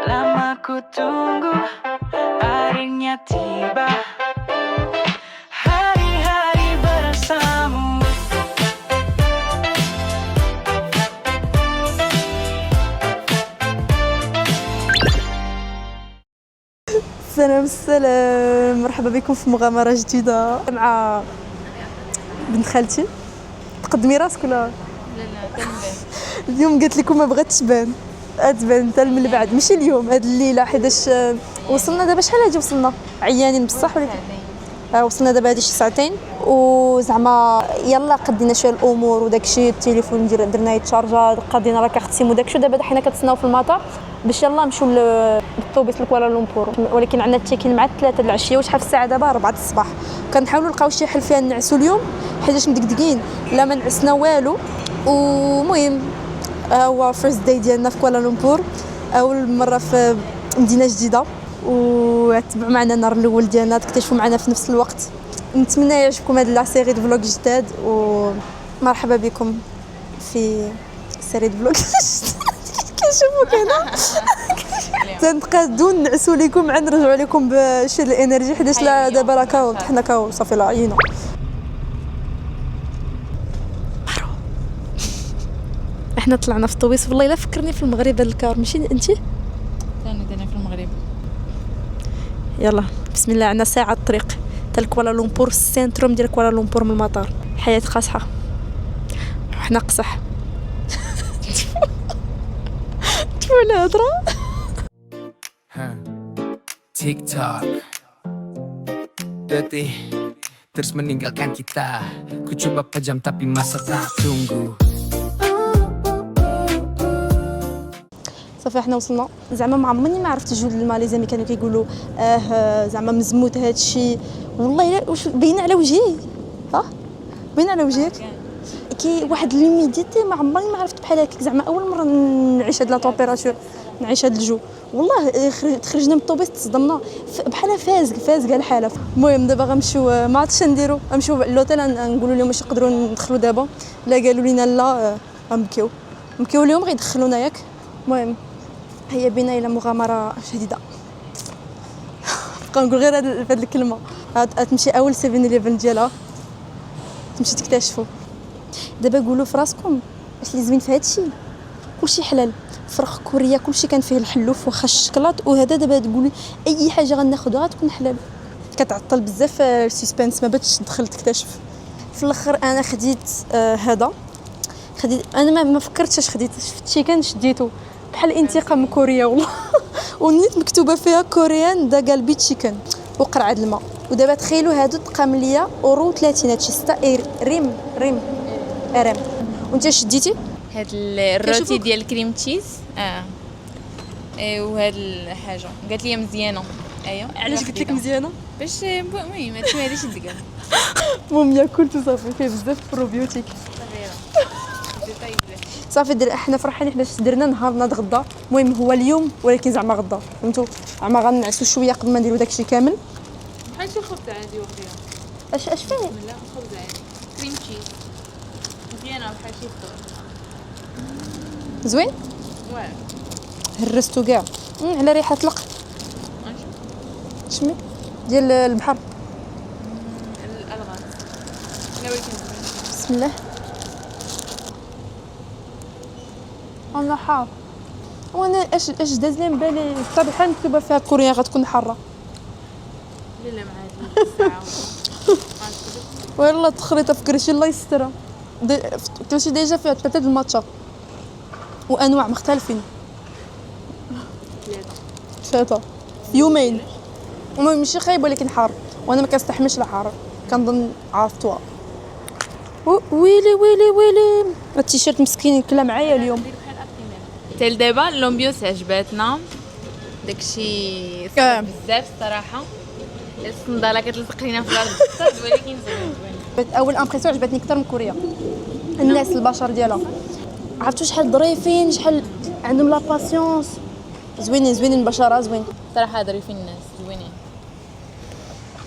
Lama ku tunggu, akhirnya tiba hari-hari bersamamu. السلام مرحبا بكم في مغامرة جديدة مع بنت خالتي. تقدمي راسك ولا؟ لا تنبان. اليوم قالت لكم ما بغاتش تبان، تبان حتى من بعد، ماشي اليوم، هاد الليله حيتاش وصلنا دابا. شحال هادي وصلنا؟ عيانين بصح ولا وصلنا دابا هادي شي ساعتين، وزعما يلا قدينا شويه الامور وداكشي، التليفون درنا يتشارجا، قضينا لا كارت سيم وداكشي. دابا حنا كنتسناو في المطار باش يلا نمشيو للطوبيس لكوالالمبور، ولكن عندنا التيكين مع 3 العشيه. وشحال في الساعه دابا 4 الصباح. كنحاولوا نلقاو شي حل فيها نعسوا اليوم حيتاش مدقدقين، لا ما نعسنا والو. ومهم هو فيرست داي ديالنا في كوالالمبور، اول مره في مدينه جديده، وتبعوا معنا النهار الاول ديالنا، تكتشفوا معنا في نفس الوقت. نتمنى يعجبكم هاد لا سيري دو فلوغ جداد، ومرحبا بكم في سيري دو فلوغ كنشوفوك هنا تنتقادو نعسوا لكم عاد نرجعوا لكم بشي الانرجي، حيتاش لا دابا راه كاو حنا كاو صافي لا عينا. احنا طلعنا في الطوبيس، والله الا فكرني في المغرب هذا الكار. ماشي انت؟ انا في المغرب. يلا بسم الله. عندنا ساعه الطريق حتى كوالالمبور، السنتروم ديال كوالالمبور من المطار. حياه قاصحه وحنا قصح تفوا الهضره. TikTok Detik terus meninggalkan kita. Ku coba pejam tapi masa tak tunggu. صافي حنا وصلنا. زعما ما عمرني ما عرفت جوج الماليزيين كانوا كيقولوا زعما مزموت هذا الشيء. والله الا واش باين على وجهي، ها باين على وجهك كي واحد لوميديتي. ما عمرني ما عرفت بحال هكاك، زعما اول مره نعيش هاد لا طومبيراتور، نعيش هاد الجو. والله خرجنا من الطوبيس تصدمنا، بحال فازقه الحاله. المهم دابا غنمشيو، ما عرفتش نديرو، غنمشيو للوتيل نقولوا لهم واش نقدروا ندخلوا دابا. لا قالوا لنا لا غنبكيو اليوم غيدخلونا ياك. المهم هيا بنا الى مغامره جديده. بقى نقول غير هاد الكلمه. تمشي اول 7-11 ديالها، تمشي تكتشفوا. دابا قولوا في راسكم اش اللي زوين في هادشي. كلشي حلال، فراخ كوريه كلشي كان فيه الحلوف واخا الشكلاط. وهذا دابا تقولي اي حاجه غناخذوها تكون حلال. كتعطل بزاف السسبانس، ما باتش تدخل تكتشف. في الاخر انا خديت هذا، انا ما فكرتش اش خديت. شفت تشيكن شديته بحال انتقام من كوريا والله ونيت مكتوبه فيها كوريان دا قلبي تشيكن وقرعه الماء. ودابا تخيلوا هادو تقام ليا اورو 30، هادشي 6 ريم. وانت شديتي هاد الروتي ديال الكريم تشيز وهاد الحاجه قالت لي مزيانه. ايوا علاش قلت لك مزيانه؟ باش المهم هادشي ما غاديش يدقل. المهم ياكلت صافي، فيه بزاف بروبيوتيك صافي. حنا فرحانين حيت درنا نهارنا غدا. المهم هو اليوم، ولكن زعما غدا فهمتوا، زعما غنعسوا شويه قبل ما نديروا داكشي كامل. بحال شي خبز عادي وخديها. اش فيه؟ لا خبز عادي كريم تشيز مزيانه بحال شي فطور زوين. واعر هرستو كاع على ريحه طلق. شمي ديال البحر. الالغاز لا ولكن بسم الله. انا حار. وانا اش داز لي من بالي الطريحه مكتوبه فيها كوريا غتكون حاره. لا معادي الساعه والله تخريطه في كرشي الله يسترها. كلشي ديجا فيها 3 د الماتشا وانواع مختلفين. 3 يومين. المهم ماشي خايب ولكن حار، وانا ما كنستحملش الحار. كنظن عرفتوها. ويلي التيشيرت مسكين كلا معايا اليوم. تال دابا لومبيونس عجباتنا، داكشي صعب بزاف الصراحه. الصنداله كتلصق لينا في الارض بزاف، ولكن زوين. اول امبرسيون عجبتني اكثر من كوريا. الناس البشر ديالها عرفتوا شحال ظريفين، شحال عندهم لا باسيونس. زوينين البشره زوين صراحه ظريفين الناس زوينين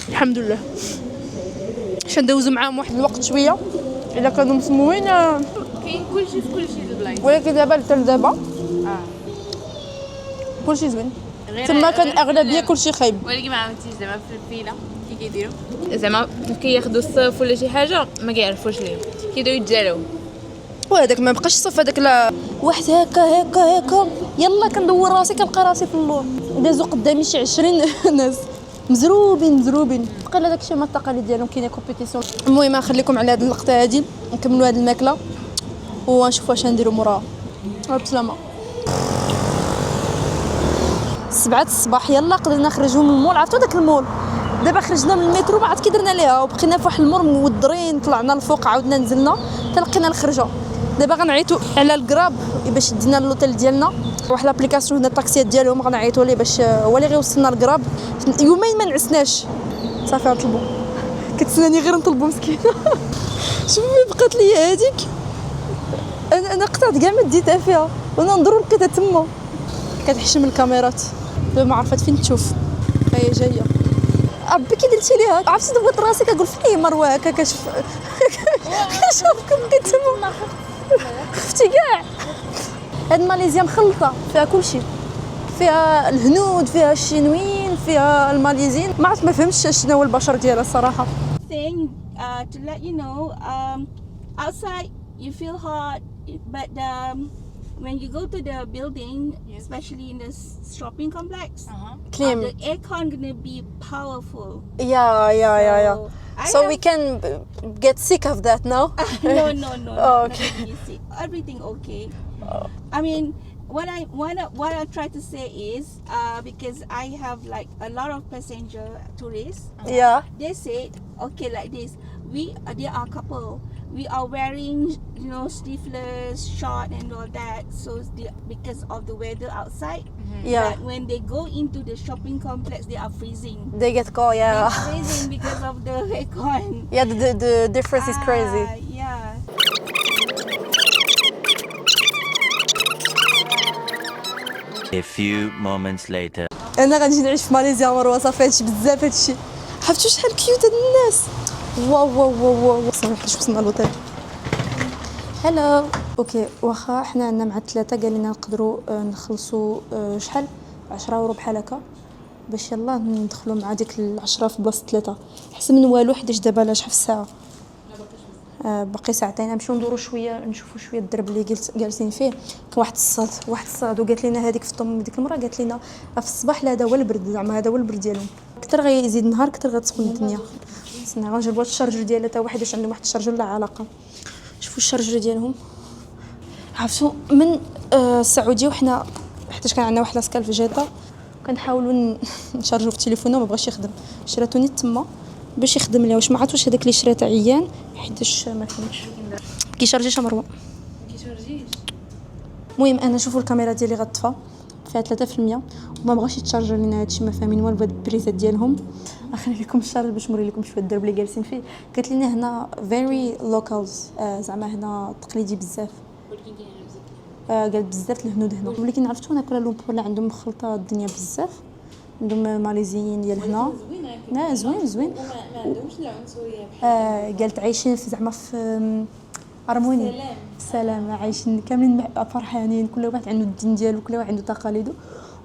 الحمد لله. ندوزو معاهم واحد الوقت شويه الا كانوا مسمومين. كاين كلشي في كلشي البلايص، ولكن دابا حتى دابا كلشي زوين. غير تما كان غير اغلبيه كلشي خايب. ولكن ما عملتيش زعما في الفيله كي كيديروا زعما كياخذوا الصف ولا شي حاجه ما كيعرفوش ليه كيبداو يتجاراو وهذاك ما بقاش الصف هذاك لا واحد هكا يلا كندور راسي كنلقى راسي في اللور دازو قدامي شي 20 ناس مزروبين بقى لا داكشي ما التقاليد ديالهم كاينه كومبيتيسيون. المهم نخليكم على هذه اللقطه هذه نكملوا هذه الماكله ونشوفوا واش نديروا موراها. بسلامه. 7 الصباح يلا قدرنا نخرجوا من المول. عرفتوا داك المول دابا خرجنا من المترو ما عرفت كي درنا ليها وبقينا في واحد المول مودرين طلعنا الفوق عاودنا نزلنا تلقينا الخرجه. دابا غنعيطوا على الكراب باش يدينا للوطيل ديالنا واحد لابليكاسيون هنا الطاكسيات ديالهم غنعيطوا ليه باش هو اللي غيوصلنا الكراب. يومين ما نعسناش صافي نطلبوا كتسناني غير نطلبوا مسكينه. شوفي بقات لي هذيك انا قطعت كاع ما ديتها فيها وانا نضرب لقيتها تما كتحشم الكاميرات ما عرفت فين تشوف هي جايه. ربي كي درتي ليها عرفتي ضبط راسي كنقول فين مروه هكا كشوفكم بقيت تما خفتي كاع. هاد ماليزيا مخلطه فيها كلشي فيها الهنود فيها الشينويين فيها الماليزيين ما عرفت ما فهمتش شنو هو البشر ديالها الصراحه. thing to let you know outside you feel hot but when you go to the building especially in the shopping complex كليم the aircon gonna be powerful yeah I so have- we can get sick of that now. no Oh, okay. not really sick. Everything okay. I mean what I try to say is because I have like a lot of passenger tourists yeah they said okay like this they are couple we are wearing sleeveless short and all that so because of the weather outside yeah but when they go into the shopping complex they are freezing they get cold yeah They're freezing because of the aircon yeah the difference is crazy. yeah A few moments later. انا غنجي نعيش في ماليزيا مروه صافي هادشي بزاف هادشي. عرفتوا شحال كيوت هاد الناس واو صافي حيت وصلنا للوطيل. هلو اوكي واخا حنا عندنا مع الثلاثه قال لنا نقدروا نخلصوا شحال 10 يورو بحال هكا باش يلا ندخلوا مع ديك 10 في بلاصه 3 احسن من والو حيت دابا لا شحال في الساعه باقي ساعتين نمشيو ندورو شويه نشوفوا شويه الدرب اللي جالسين فيه. كان واحد الصاد وقالت لنا هذيك في الطم ديك المره قالت لنا في الصباح لا هذا هو البرد زعما هذا هو البرد ديالهم كثر غيزيد النهار كثر غتسخن الدنيا. استنى غنجربوا هاد الشارجر ديالها حتى واحد واش عندهم واحد الشارجر لا علاقه. شوفوا الشارجر ديالهم عرفتوا من السعوديه وحنا حيت كان عندنا واحد لاسكال في جده كنحاولوا نشارجو في تليفوننا وما بغاش يخدم شراتوني تما باش يخدم ليها واش ما عرفت واش هذاك اللي شرات عيان حيتاش ما فهمتش كيشارجيش مروه المهم انا شوفوا الكاميرا ديالي غطفى فيها 3% وما بغاش يتشارجر لينا هادشي ما فاهمين والو بهاد البريزات ديالهم. اخلي لكم الشارج باش نوري لكم شويه الدرب اللي جالسين فيه. قالت لنا هنا فيري لوكالز زعما هنا تقليدي بزاف قالت بزاف الهنود هنا ولكن عرفتوا هنا كولا لومبور عندهم مخلطه الدنيا بزاف عندهم ماليزيين ديال هنا لا زوين ما عندهمش العنصريه قالت عايشين في زعما في هارموني سلام عايشين كاملين فرحانين كل واحد عنده الدين ديالو كل واحد عنده تقاليده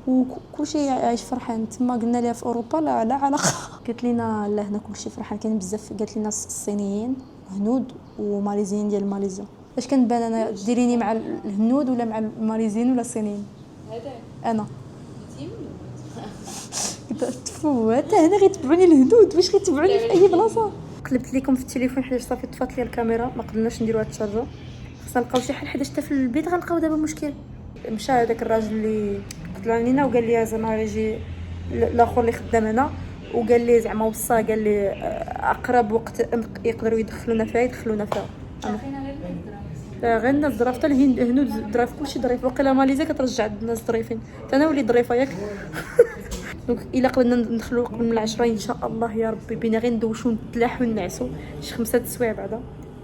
وكلشي عايش فرحان. تما قلنا لها في اوروبا لا علاقه. قالت لنا لا هنا كلشي فرحان كاين بزاف. قالت لنا الصينيين هنود وماليزيين ديال ماليزيا. اش كنبان انا ديريني مع الهنود ولا مع الماليزيين ولا الصينيين هذا انا حتى هنا غيتبعوني الهدود واش غيتبعوني في اي بلاصه. قلبت لكم في التليفون حيت صافي طفات لي الكاميرا ما قدرناش نديروا هاد الشارجر. خصنا نلقاو شي حل حيت حتى في البيت غنلقاو دابا مشكل. مشى هذاك الراجل اللي طلع لينا وقال لي زعما يجي الاخر اللي خدام هنا وقال لي زعما وصاه قال لي اقرب وقت يقدروا يدخلونا فيها غير الناس ظرافه الهنود ظراف كلشي ظريف. وقيلا ماليزيا كترجع الناس ظريفين حتى انا وليت ظريفه ياك. دونك الا قدرنا ندخلوا قبل من 10 ان شاء الله يا ربي بينا غير ندوشوا نتلاحوا ونعسوا شي 5 سوايع بعدا.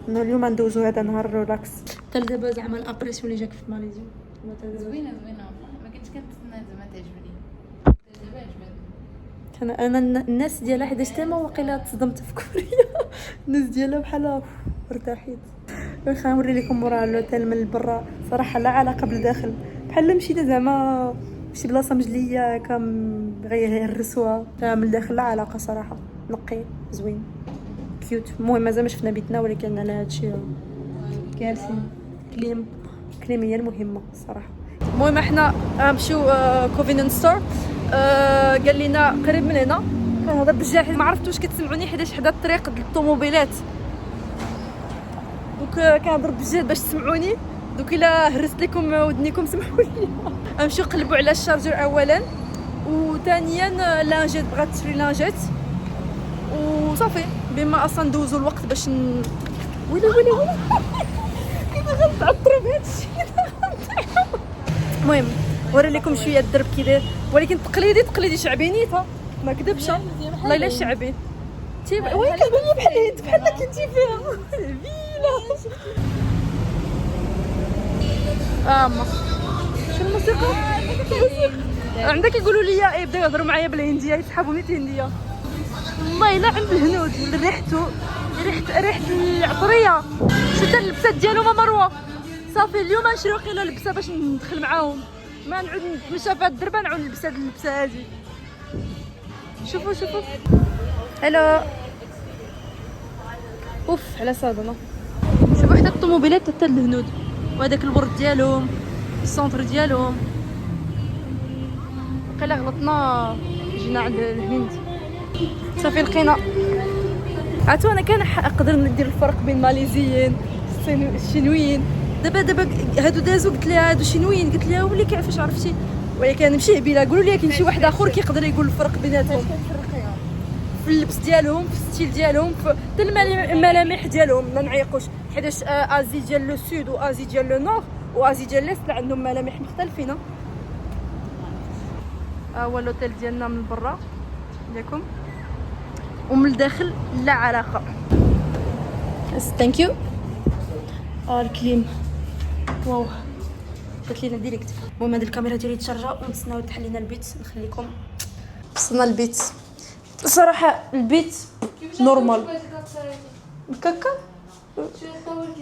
اليوم ندوزوا هذا نهار ريلاكس. حتى دابا زعما الابريسيون اللي جاك في ماليزيا زوينه ما كنتش كنتسنى زعما تعجبني دابا عجبتني. انا الناس ديالها حيت تما واقيلا تصدمت في كوريا. الناس ديالها بحال ارتاحيت. واخا نوري لكم مورا لوتيل من برا صراحه لا علاقه بالداخل بحال مشينا زعما شي بلاصه مجليه غير الرسوه من الداخل لا علاقه صراحه نقي زوين كيوت. المهم مازال ما شفنا بيتنا ولكن على هادشي جالسين. كليم هي المهمه الصراحه. المهم احنا نمشيو كوفيننت ستور. قال لنا قريب من هنا. كنهضر بالجاحظ ما عرفت واش كتسمعوني حيت حدا الطريق ديال الطوموبيلات دوك كنهضر بالجد باش تسمعوني. دوك الا هرست لكم ودنيكم سمحوا لي. نمشيو نقلبوا على الشارجر اولا وثانيا لانجيت بغات تشري لانجيت وصافي بما اصلا ندوزو الوقت باش ويلي كيف غنتعطروا بهادشي. المهم وري لكم شويه الدرب كي داير ولكن تقليدي شعبي نيته ما كذبش والله الا شعبي وين كتبان بحال كنتي فيها فيلا. اما شنو الموسيقى عندك يقولوا لي ايه بداو يهضروا معايا بالهنديه يسحبوني الهنديه والله الا عند الهنود ريحته ريحه العطريه. شفت اللبسات ديالهم مروه صافي اليوم نشري واقيلا لبسه باش ندخل معاهم ما نعود نتمشى في هاد الدربه نعود نلبس هاد اللبسه هادي. شوفوا هلو اوف على صادنا. شوفوا حتى الطوموبيلات حتى الهنود وهذاك الورد ديالهم السونتر ديالهم. وقيلا غلطنا جينا عند الهند صافي لقينا. عرفتوا انا كان نقدر ندير الفرق بين الماليزيين الشينويين. دابا هادو دازو قلت لها هادو شينويين قلت لها ولي كيفاش عرفتي ولكن نمشي بلا قولوا لي كاين شي واحد اخر كيقدر يقول الفرق بيناتهم في اللبس ديالهم في الستيل ديالهم في الملامح ديالهم ما نعيقوش حيتاش ازي ديال لو سود وازي ديال لو نور وازي ديال ليست عندهم ملامح مختلفين. هو الاوتيل ديالنا من برا ياكم ومن الداخل لا علاقه. ثانك يو. الكليم واو جات لينا ديريكت. المهم هاد الكاميرا ديالي تشارجا ونتسناو تحلينا البيت. نخليكم وصلنا البيت صراحه البيت نورمال كاكا.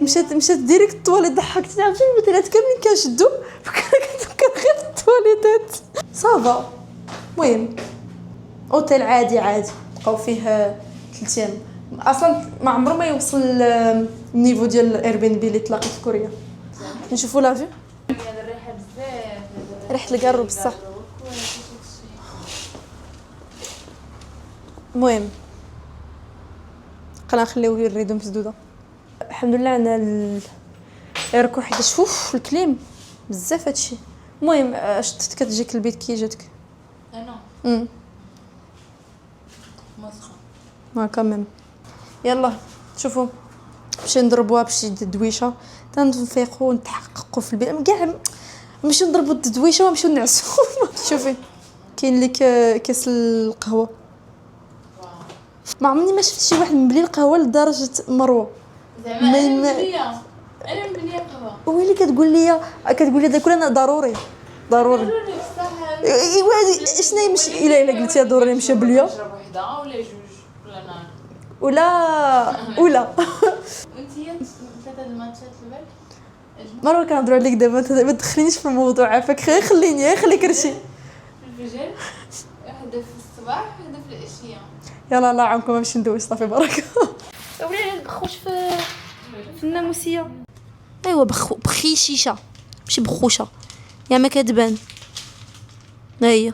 مشات ديريكت الطواليت ضحكتني عرفتي البنات كاملين كنشدو كان غير الطواليتات صافا. المهم اوتيل عادي بقاو فيه 3 ايام اصلا ما عمره ما يوصل النيفو ديال الاير بي ان بي اللي تلاقيت في كوريا. نشوفوا لافي الريحه بزاف ريحه الكارو بصح. المهم قلنا نخليوه يريدو مسدوده. الحمد لله عندنا الايركو حيت شوف الكليم بزاف هادشي. المهم شتت كتجيك البيت كي جاتك انا مسخه ما كمان. يلا شوفوا نمشي نضربوها بشي دويشه تنفيقوا ونتحققوا في البيت كاع نمشيو نضربوا الدويشه ونمشيو نعسوا. شوفي كاين لك كاس القهوه ما عمرني ما شفت شي واحد مبلي القهوه لدرجه مروه زعما انا مبنيه قهوه ويلي كتقول لي داك انا ضروري ايوا شنو يمشي الا قلتي ضروري نمشي بليا نشرب وحده ولا جوج ولا نار ولا وانتي 3 الماتشات في بالك مروه كنهضروا عليك دابا ما تدخلينيش في الموضوع عافاك خليك رشي. في الفجر وحده في الصباح وحده في العشيه. يلا الله يعاونكم نمشي ندوي صافي بركه. ولي بخوش في الناموسيه. ايوا بخي شيشه ماشي بخوشه يا ما كتبان. ها هي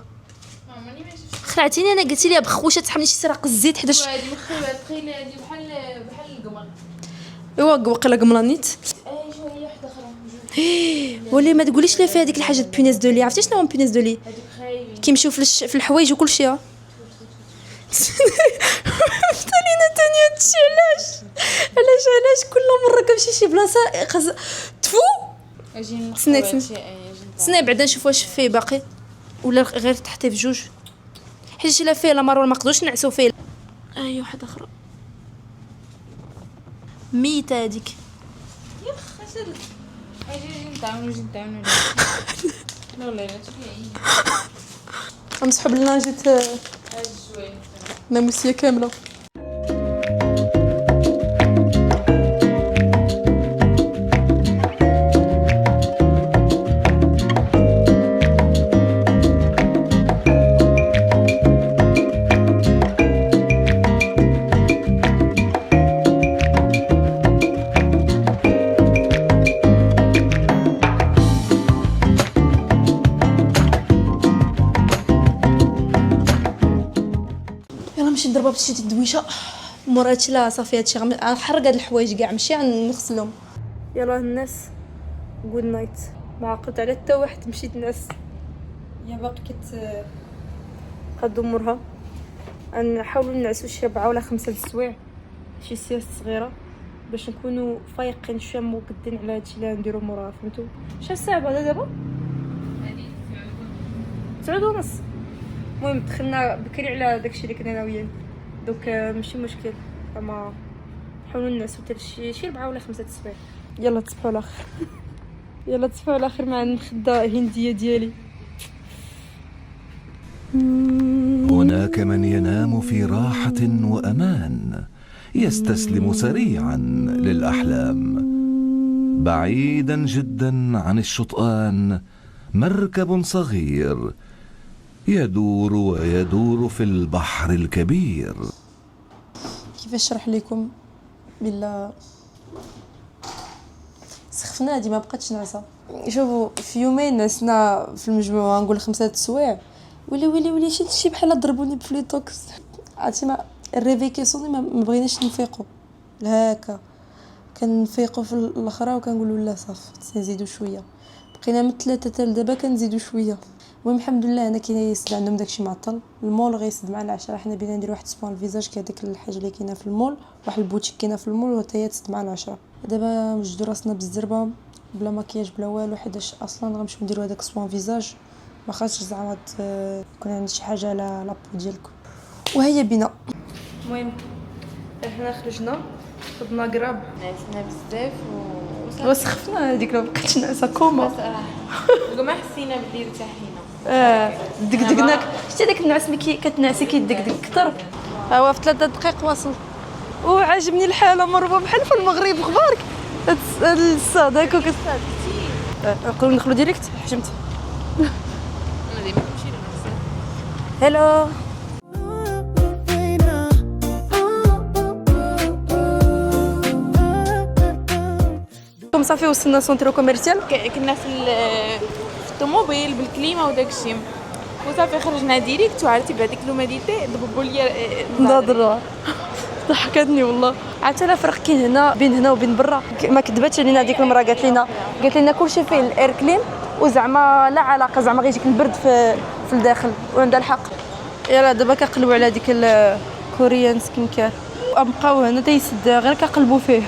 ماني ما شفتش خلعتيني انا قلتي لي بخوشه تحملي شي سراق الزيت حداش. هادي مخيبه تخيلي هادي بحال القمر. ايوا واقيلا قملانيت. اي شويه وحده اخرى ولي ما تقوليش لي في هذيك الحاجه بونيز دو لي. عرفتي شنو هو بونيز دو لي؟ هادوك خايبين كيمشيو في الحوايج وكل شيء. ثاني هادشي علاش كل مره كنمشي شي بلاصه تفو اجي سناي بعدا نشوف واش فيه باقي ولا غير تحتيه في جوج حيت الا فيه لا مروه ما نقدروش نعسو فيه. اي واحده اخرى ميته هذيك يا خسر اجي نتعاونوا لا لا تفيعي نسحب لنا جيت شويه ناموسيه كامله. نمشي نضربها بشي الدويشه مراتي لا صافي هادشي غنحرق هاد الحوايج كاع ماشي غنغسلهم. يلا الناس جود نايت. ما عقلت على حتى واحد مشيت نعس يا باقي قد امورها. نحاولوا نعسوا شي 4 ولا 5 السوايع شي سياست صغيره باش نكونوا فايقين شويه موقدين على هادشي اللي نديرو موراها. فهمتوا شحال الساعه بعدا دابا؟ 9:30. المهم دخلنا بكري على داكشي اللي كنا ناويين دوك ماشي مشكل. اما نحاولوا نعسوا حتى شي 4 ولا 5 السوايع. يلا تصبحوا على خير. يلا تصبحوا على خير مع الخده هنديه ديالي. هناك من ينام في راحة وأمان، يستسلم سريعا للأحلام. بعيدا جدا عن الشطآن مركب صغير يدور ويدور في البحر الكبير. كيفاش نشرح لكم بالله سخفنا هادي ما بقاتش نعسه. شوفوا في يومين نعسنا في المجموعه نقول 5 السوايع. ولي شي بحال ضربوني بفليتوكس. عرفتي ما الريفي كيصوني ما بغيناش نفيقوا هكا كنفيقوا في الاخرى وكنقولوا لا صافي نزيدوا شويه. بقينا من 3 حتى لدابا كنزيدوا شويه. المهم الحمد لله انا كيسد عندهم داكشي معطل. المول غيسد معنا العشرة. حنا بينا ندير واحد سبون الفيزاج كهذيك الحاجه اللي كاينه في المول واحد البوتيك كاينه في المول وحتى هي تسد معنا العشرة. دابا وجدوا راسنا بالزربه بلا مكياج بلا والو حيتاش اصلا غنمشيو نديرو هذاك سبون فيزاج ما خاصش زعما تكون عندي شي حاجه على لابو ديالكم. وهي بينا. المهم حنا خرجنا خدنا قراب نعسنا بزاف وسخفنا هذيك لو بقيت نعسه كوما صراحه ما حسينا باللي ارتاحينا. دقدقناك شتي داك النعاس ملي كتنعسي كيدقدق اكثر. هو في 3 دقائق واصل. وعجبني الحاله مروه بحال في المغرب. اخبارك هاد الصاد هكا كتصاد نقولوا ندخلوا ديريكت حشمت. انا ديما كنمشي لنفسي. هلو كم صافي وصلنا سونترو كوميرسيال. كنا في الطوموبيل بالكليمه وداك الشيء وصافي خرجنا ديريكت وعرفتي بعديك لوميديتي ضربوا لي نضرة ضحكتني والله. عرفتي لا فرق كاين هنا بين هنا وبين برا. ما كذبتش علينا ديك المره قالت لنا كلشي فيه الاير كلين وزعما لا علاقه زعما غيجيك البرد في الداخل وعندها الحق. يلا دابا كنقلبوا على ديك الكوريان سكين كير وبقاو هنا تيسد غير كنقلبوا فيه.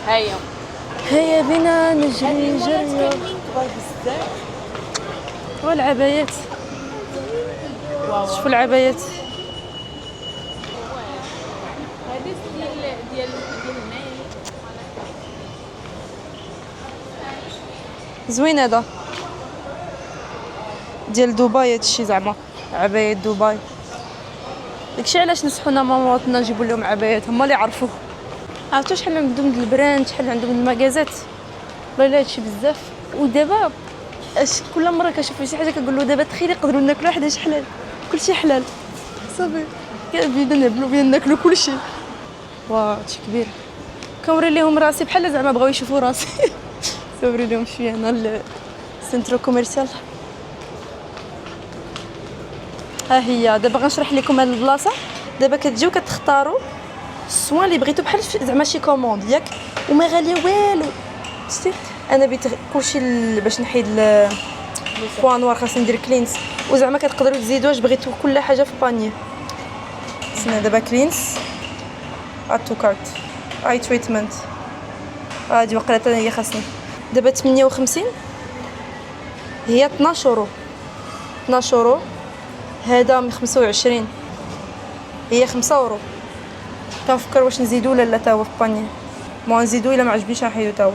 هيا بينا نجري جري. والعبايات شوفوا العبايات هذا ديال هنايا زوين. هذا ديال دبي هادشي زعما عبايات دبي. داكشي علاش نصحونا ماماتنا نجيبوا لهم عبايات هما اللي يعرفوا. عرفتوا شحال عندهم د البراند شحال عندهم المغازات والله هادشي بزاف. ودابا كل مره كنشوف شي حاجه كنقول له دابا تخيلي نقدروا ناكلوا حاجه حلال كلشي حلال صافي كنبدا نهبلوا بينا ناكلوا كلشي. واه هادشي كبير. كنوري لهم راسي بحال زعما بغاو يشوفوا راسي. صوري لهم شويه هنا السنترو كوميرسيال. ها هي دابا غنشرح لكم هاد البلاصه. دابا كتجيو كتختاروا السوان اللي بغيتو بحال زعما شي كوموند ياك وما غاليه والو. شتي انا بيت كلشي باش نحيد البوا نوار خاصني ندير كلينس وزعما كتقدروا تزيدوا واش بغيتو كل حاجه في بانيه. سنا دابا كلينس اتو كارت اي تريتمنت هادي وقيله هي خاصني دابا 58 هي 12 يورو 12 يورو. هذا من 25 هي 5 يورو. كنفكر واش نزيدو ولا لا تا هو في بانيه. ما نزيدو الا ما عجبنيش نحيدو تا هو.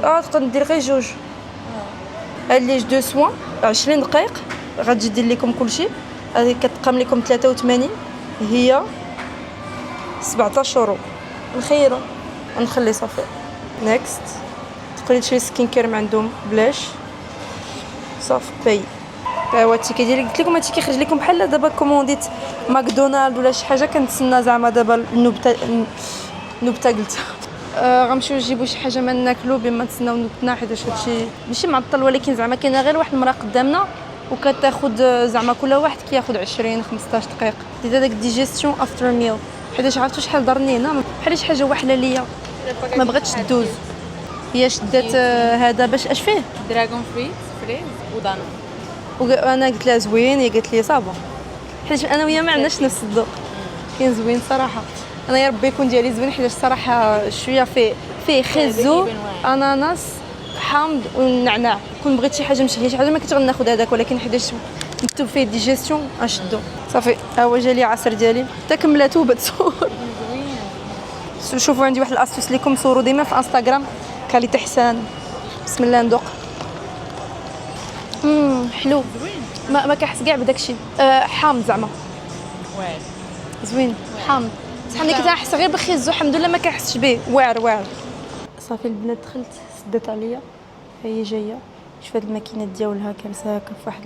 تقدر ندير غير جوج. هاد لي دو سوان 20 دقيقه غتجي دير لكم كلشي. هذه كتقام لكم 83 هي 17 يورو. نخيرو ونخلي صافي. نيكست تقدري تشري سكين كير من عندهم بلاش صافي باي. هو التيكي ديالي قلت لكم هادشي كيخرج لكم بحال دابا كومونديت ماكدونالد ولا شي حاجه كنتسنى زعما دابا النبته قلت غنمشيو نجيبو شي حاجه ما ناكلو بما نتسناو نبتنا حيت هادشي ماشي معطل ولكن زعما كاينه غير واحد المراه قدامنا وكتاخد زعما كل واحد كياخد 20 15 دقيقه داك ديجيستيون افتر ميل. حيت عرفتوا شحال ضرني هنا بحال شي حاجه واحله ليا ما بغاتش تدوز. هي شدات هذا باش اش فيه دراغون فريز ودانون. وانا قلت لها زوين، هي قالت لي صافا. حيت انا ويا ما عندناش نفس الذوق. كاين زوين صراحه. انا يا ربي يكون ديالي زوين حيت صراحه شويه فيه خيزو اناناس حامض والنعناع. كون بغيت شي حاجه مشهيه شي حاجه ما كنت غناخذ هذاك، ولكن حيت مكتوب فيه ديجيستيون غنشدو صافي. ها هو جالي عصير ديالي حتى كملاتو بتصور. شوفوا عندي واحد الاستوس ليكم، صوروا ديما في انستغرام كاليتي حسان. بسم الله ندوق. حلو ما كنحس كاع بداك الشيء حامض زعما واعر زوين حامض. بصح ملي كنحس غير بخيزو الحمد لله ما كنحسش به واعر. صافي البنات دخلت سدات عليا، هي جايه شوف هاد الماكينات ديالها كامسه هكا في واحد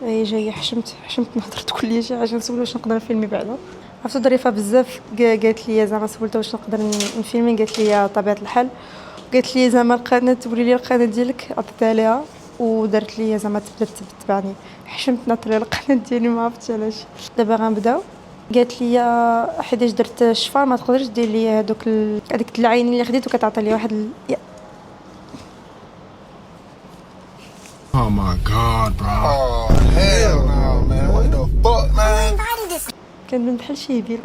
هي جايه. حشمت ما هضرت كل شي حاجه. نسولها واش نقدر نفيلمي بعدا. عرفتو ظريفه بزاف. قالت لي زعما سولتها واش نقدر نفيلمي، قالت لي طبيعه الحال. قالت لي زعما القناه توري لي القناه ديالك، عطيتها ليها ودارت لي زعما تبدا تتبعني. حشمت نطري القناه ديالي ما عرفتش علاش. دابا غنبداو. قالت لي حيتاش درت الشفار ما تقدرش دير لي هذوك هذيك العينين اللي خديت وكتعطي لي واحد Oh my god, bro. Oh hell no, man. What the fuck, man? كان بحال شي هبيله.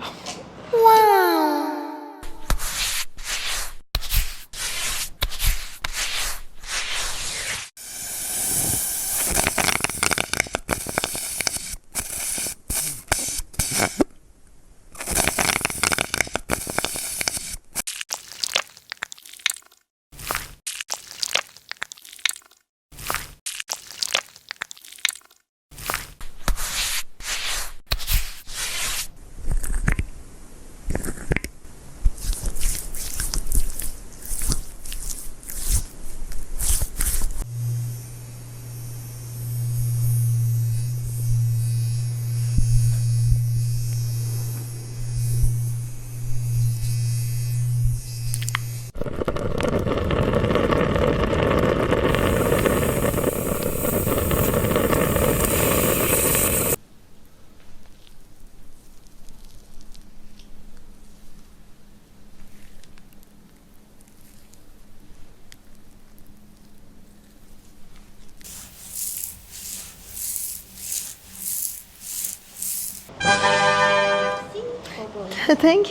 ثانك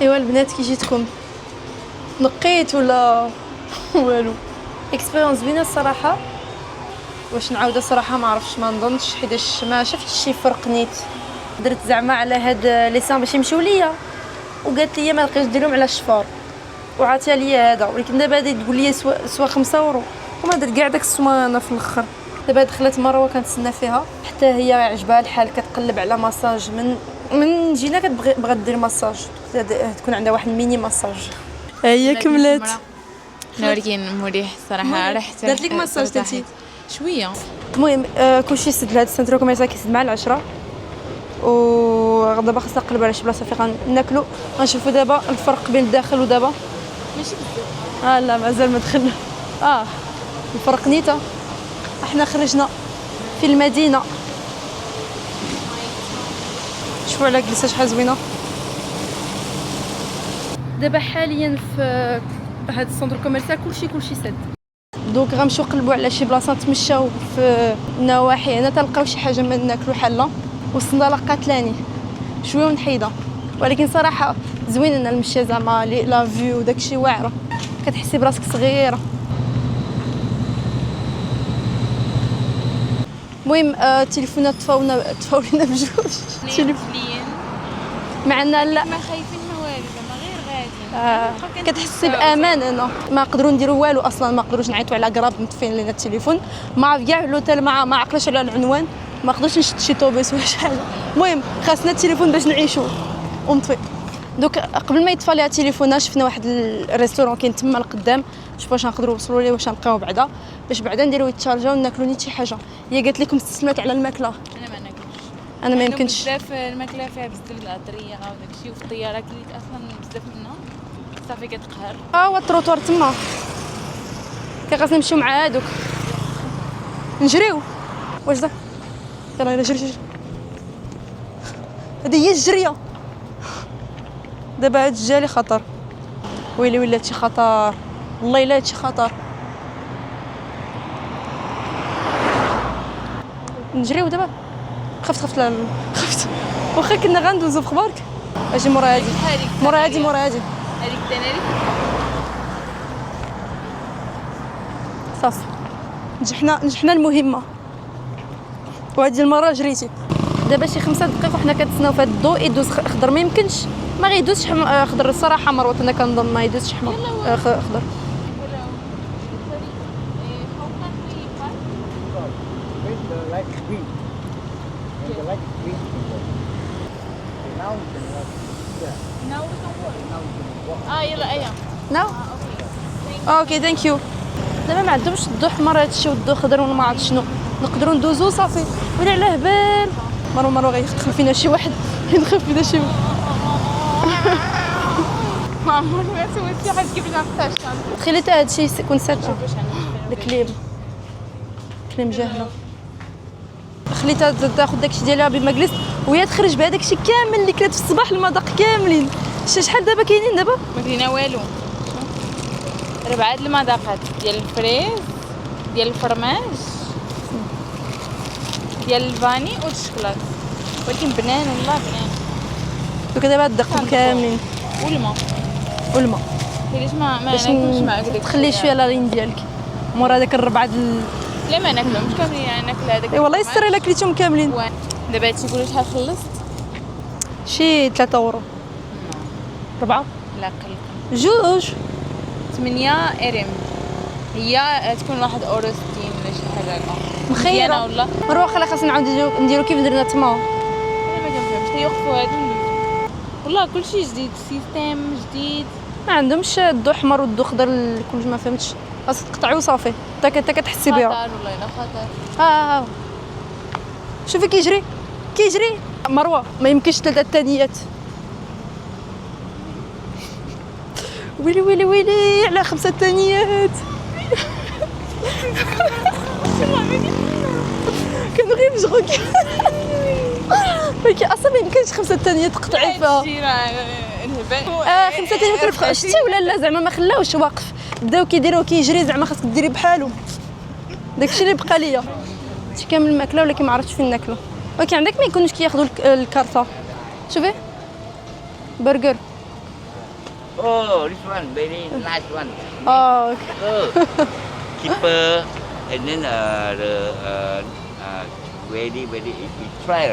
ايوا البنات كي جيتكم نقيت ولا والو. اكسبيريونس زوينه الصراحه. واش نعاودها صراحه ما عرفتش، ما نظنش حيتاش ما شفتش شي فرق نيت. درت زعما على هاد لي سان باش يمشيو ليا وقالت لي ما لقيتش ديرهم على الشفار وعطيها لي هذا. ولكن دابا هادي تقول لي سوا 5 اورو وما درت كاع داك السوانه في الاخر. دابا دخلت مروه كنتسنى فيها حتى هي عجبها الحال، كتقلب على ماساج. من جينا كتبغي دير ماساج، تكون عندها واحد الميني ماساج. هي كملات. ولكن مريح الصراحه. ريحته دارت لك ماساج تانتي شويه. المهم كلشي سد لهاد السنترو كوميرسيال كيسد مع العشرة. ودابا خاصنا نقلبوا على شي بلاصه فين غناكلوا. غنشوفوا دابا الفرق بين الداخل ودابا. ماشي بزاف. لا مازال ما دخلنا. الفرق نيته. احنا خرجنا في المدينه. شوفوا على جلسه شحال زوينه. دابا حاليا في هذا السنتر كوميرسيال كلشي سد. دونك غنمشيو نقلبوا على شي بلاصه نتمشاو في النواحي هنا تلقاو شي حاجه ما ناكلو حله. والصنداله قاتلاني شويه ونحيدها، ولكن صراحه زوين ان المشي زعما لا فيو وداكشي واعره، كتحسي براسك صغيره. المهم التليفونات طفاو لينا بجوج. معنا لا ما خايفين ما والو زعما غير غادي. كتحسي بامان. انا ما نقدروا نديروا والو اصلا، ما نقدروش نعيطوا على قراب مطفين لينا التليفون. ما عرف كاع لوتيل ما عقلش على العنوان، ما نقدرش نشد شي طوبيس ولا شي حاجه. المهم خاصنا التليفون باش نعيشوا ونطفي. دوك قبل ما يطفى ليها التليفون شفنا واحد الريستورون كاين تما القدام، شوف واش نقدروا نوصلوا ليه واش نلقاو بعدا باش بعدا نديروا يتشارجاو وناكلوا نيت شي حاجه. هي قالت لكم استسلمت على الماكله. انا ما ناكلش. انا ما يمكنش. بزاف الماكله فيها بزاف العطريه وداكشي، وفي الطياره كليت اصلا بزاف منها صافي كتقهر. هو التروطور تما كان خاصنا نمشيو مع هادوك نجريو. واش دا؟ يلا يلا جري جري. هادي هي الجريه. دابا هاد الجالي خطر. ويلي ولا هادشي خطر، والله الا هادشي خطر. نجريو دابا. خفت لا خفت. واخا كنا غندوزو في خبارك. اجي مورا هادي مورا هادي مورا هادي. هذيك التناري صافي نجحنا المهمه. وهذه المره جريتي. دابا شي 5 دقائق وحنا كنتسناو في هذا الضوء يدوز خضر. ما يمكنش ما غيدوزش خضر. الصراحه مروه انا كنظن ما يدوزش حمر خضر. يلا ايوه نو اوكي ثانك يو. دابا ما عندهمش الضوء حمر هادشي والضوء خضر ولا ما عرفت شنو. نقدروا ندوزو صافي. ولا على هبال مروه غيدخل فينا شي واحد. يدخل فينا شي واحد. ما عمري ما سويت شي حاجه كيف نعرفهاش. تخيلي حتى هادشي يكون ساتر. الكليم جاهله. خليتها تاخذ داكشي ديالها بمجلس وهي تخرج بهذاك الشيء كامل اللي كلات في الصباح المذاق كاملين. شحال دابا كاينين دابا؟ ما كاينه والو. 4 المذاقات ديال الفريز ديال الفرماج ديال الفاني والشوكولات، ولكن بنان والله بنان. دوك دابا تدقهم كاملين والماء علاش ما باش ناكلوش مع هكذاك تخلي شويه لا لين ديالك مورا داك الربعه لا ما ناكلهمش كاملين. يعني ناكل هذاك اي والله يستر الا كليتهم كاملين. دابا هادشي كله شحال خلصت؟ شي 3 اورو 4 لا قل 2 8 إرم. هي تكون 1 أورو 60 ولا شي حاجه هكا. مخيره ولا مروه خلي خاصنا نعاود نديرو كيف درنا تما. انا ما كنفهمش يوقفوا هادو والله كلشي جديد. سيستيم جديد. ما عندهمش الضوء احمر والضوء خضر كلش ما فهمتش. خاصك تقطعي وصافي حتى كتحسي بها. خطر والله الا خطر. شوفي كيجري مروه ما يمكنش 3 ثانيات. ويلي على 5 ثانيات. كانوا غير مشغوك. ولكن اصلا ما يمكنش 5 ثانيات تقطعي فيها. 5 ثانيات شتي ولا لا زعما ما خلاوش واقف. بداو كيديروه كيجري زعما خاصك ديري بحالو. داكشي اللي بقى ليا. شي كامل الماكله ولكن ما عرفتش فين ناكلو. ولكن عندك ما يكونوش كياخذوا الكارطه. شوفي برجر. Oh, this one very nice one. اوكي. Keeper and then very try.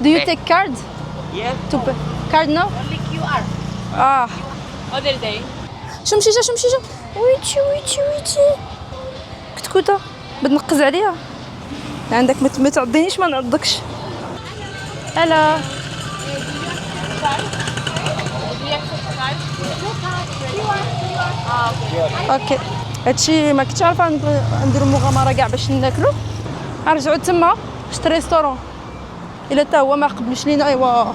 Do you take card? Yes. To pay. Card no? Only QR. Other day. شو مشيجه ويتي كتكوته بتنقز عليها. عندك ما تعضينيش ما نعضكش. هلا اوكي. هادشي ما كنتش عارفه نديرو مغامره كاع باش ناكلو. نرجعو تما شت ريستورون الا تا هو ما قبلش لينا. ايوا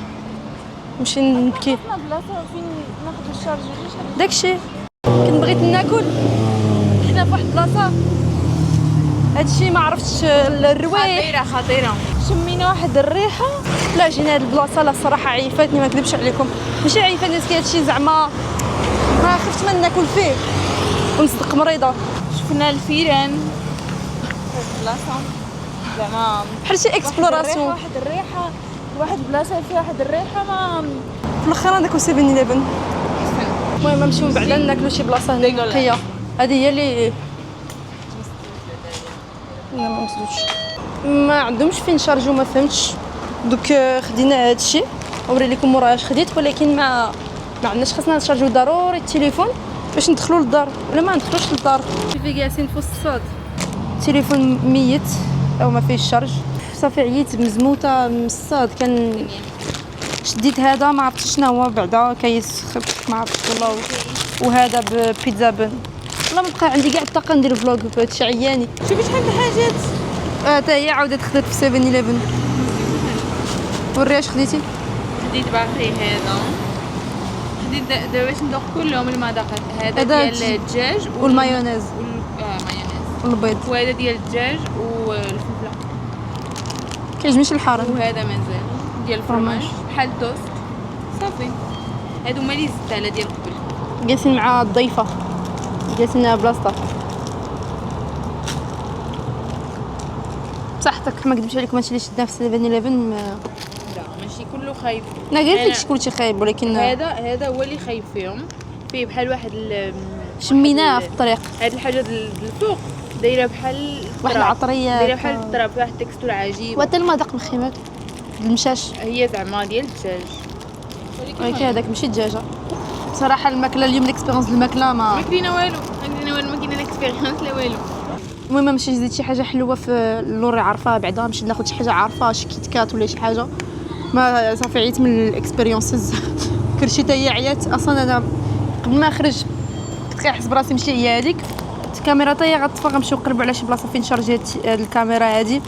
نمشي نبكي. بلاصه فين ناخذ الشارج داكشي كنت بغيت ناكل حنا في واحد البلاصه. هادشي ما عرفتش الروايح خطيره. شمينا واحد الريحه. لا جينا هاد البلاصه لا الصراحه عيفتني ما نكذبش عليكم. ماشي عيفتني هادشي زعما ما خفت من ناكل فيه ونصدق مريضه. شفنا الفيران بلاصه زعما بحال شي اكسبلوراسيون. واحد البلاصه فيها واحد الريحه ما في الاخر نداكو 7-11. المهم نمشيو بعدا ناكلو شي بلاصه هنا نقيه. هذه هي اللي لا ما مسدوش. ما عندهمش فين شارجو ما فهمتش. دوك خدينا هادشي وري لكم وراه اش خديت. ولكن ما عندناش خاصنا نشارجو ضروري التليفون باش ندخلوا للدار ولا ما ندخلوش للدار. شوفي جالسين في وسط الصاد التليفون ميت او ما فيهش شارج. صافي عييت مزموته من الصاد. كان شديت هذا ما عرفتش شنو هو بعدا كيس خبز ما عرفتش والله. وهذا ببيتزا بن. والله ما بقى عندي كاع الطاقه ندير فلوغ بهادشي عياني. شوفي شحال د الحاجات. حتى هي عاودت خدات في 7-11. وري اش خديتي؟ خديت باقي هذا. خديت دابا باش ندوق كلهم المذاقات. هذا ديال الدجاج والمايونيز. البيض وهذا ديال الدجاج والفلفله، كيعجبنيش الحار. وهذا مازال ديال الفرماج بحال توست. صافي هادو هما اللي زدت على ديال قبل. جالسين مع الضيفه، جالسين بلاصتها. بصحتك ما نكذبش عليكم، هادشي اللي شدنا في 7-11 لا ماشي كله خايب. انا قالت لك كلشي خايب، ولكن هذا هو اللي خايب فيهم. فيه بحال واحد شميناه في الطريق. هاد الحاجه الفوق دايره بحال واحد العطريه دايره بحال الطراب، فيها واحد التكستور عجيب. وحتى المذاق مخيمات المشاش. هي زعما ديال الدجاج، ولكن هذاك ماشي دجاجه. بصراحه الماكله اليوم الاكسبيريونس الماكله ما كاينه والو، ما كاينه والو، ما كاينه الاكسبيريونس لا والو. المهم ماشي نزيد شي حاجه حلوه في اللوري عارفاها بعدا، نمشي ناخذ شي حاجه عارفه، شي كيت كات ولا شي حاجه. ما صافي عيت من الاكسبيريونسز. كلشي حتى هي عيات اصلا. انا قبل ما نخرج كنت كنحس براسي ماشي هي هذيك الكاميرا حتى هي غتطفى. غنمشيو نقلبوا على شي بلاصه فين شارجيت هاد الكاميرا هادي.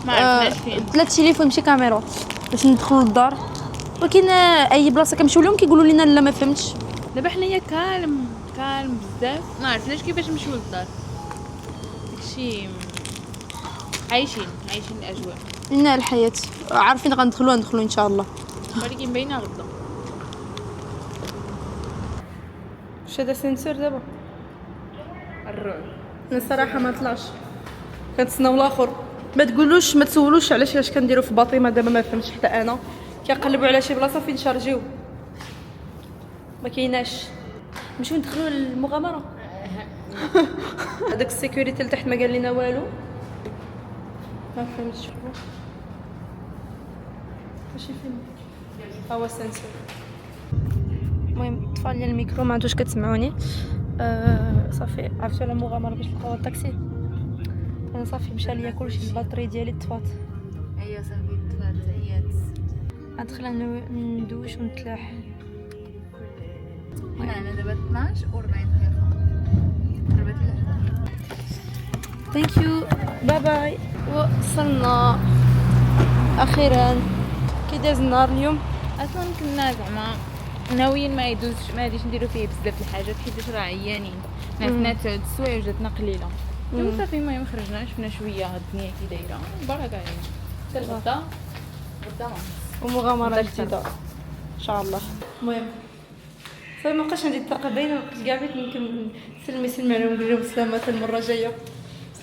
ما عرفناش فين. 3 تليفون ماشي كاميرا باش ندخلوا للدار، ولكن اي بلاصه كنمشيو لهم كيقولوا لنا لا ما فهمتش. دابا حنايا كالم بزاف، ما عرفناش كيفاش نمشيو للدار. داكشي عايشين الاجواء. لنا الحياه عارفين غندخلوا ان شاء الله، ولكن باينه غدا. واش هذا سنسور دابا؟ الرعب. انا الصراحه ما طلعش، كنتسناو الاخر. ما تقولوش ما تسولوش علاش كنديروا في باطيمه دابا، ما فهمتش حتى انا. كنقلبوا على شي بلاصه فين نشارجيو ما كايناش. نمشيو ندخلوا للمغامره. هذاك السيكوريتي لتحت ما قال لنا والو، ما فهمتش. ماشي فين هو السنسور. المهم طفى لي الميكرو، ما عندوش كتسمعوني. صافي عرفتوا على مغامره باش نلقاو الطاكسي. انا صافي مشى ليا كلشي، البطاريه ديالي طفات. هي صافي طفات هي. ندخل ندوش ونتلاح. انا دابا 12 و 40 دقيقه قربت ل 11. ثانك يو باي باي. وصلنا اخيرا. كي داز النهار اليوم؟ اصلا كنا زعما ناويين ما غاديش نديرو فيه بزاف الحاجات حيت راه عيانين. عندنا السوايع جاتنا قليله. صافي المهم خرجنا شفنا شويه الدنيا كي دايره بركه يعني. حتى الغدا ومغامره جديده ان شاء الله. المهم صافي ما بقاش عندي الطاقه باينه، ما بقيتش كاع بغيت يمكن سلمي عليهم نقول لهم سلامه المره الجايه.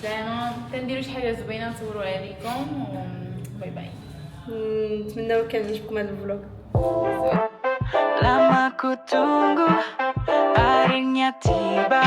سلامه، كنديروا شي حاجه زوينه نصوروا عليكم باي باي. نتمنىو كان يعجبكم هذا الفلوق. Lama ku tunggu, akhirnya tiba.